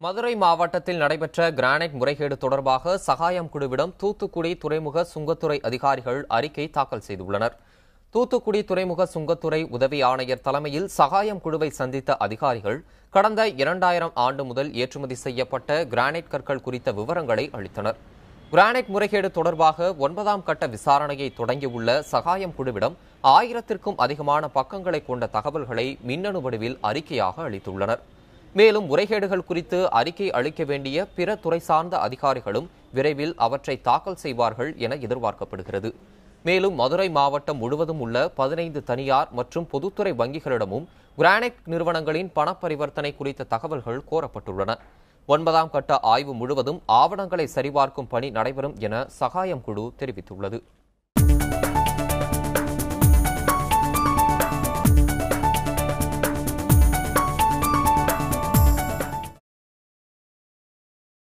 மதுரை மாவட்டத்தில் நடைபெற்ற கிரானைட் முறைகேடு தொடர்பாக சகாயம் குழுவிடம் தூத்துக்குடி துறைமுக சுங்கத்துறை அதிகாரிகள் அறிக்கை தாக்கல் செய்துள்ளனர். தூத்துக்குடி துறைமுக சுங்கத்துறை உதவி ஆணையர் தலைமையில் சகாயம் குழுவை சந்தித்த அதிகாரிகள் கடந்த 2000 ஆண்டு முதல் ஏற்றுமதி செய்யப்பட்ட கிரானைட் கற்கள் குறித்த விவரங்களை அளித்தனர். கிரானைட் முறைகேடு தொடர்பாக 9ஆம் கட்ட விசாரணையை தொடங்கியுள்ள சகாயம் குழுவிடம் 1000க்கும் அதிகமான பக்கங்களை கொண்ட தகவல்களை மின்னணு வடிவில் அறிக்கையாக அளித்துள்ளனர். மேலும் முறைகேடுகள் குறித்து அறிக்கை அளிக்க வேண்டிய பிற துறை சார்ந்த அதிகாரிகளும் விரைவில் அவற்றை தாக்கல் செய்வார்கள் என எதிர்பார்க்கப்படுகிறது. மேலும் மதுரை மாவட்டம் முழுவதும் உள்ள 15 தனியார் மற்றும் பொதுத்துறை வங்கிகளிடமும் கிரானைட் நிறுவனங்களின் பணப்பரிவர்த்தனை குறித்த தகவல்கள் கோரப்பட்டுள்ளன. 9ஆம் கட்ட ஆய்வு முழுவதும் ஆவணங்களை சரிபார்க்கும் பணி நடைபெறும் என சகாயம் குழு தெரிவித்துள்ளது.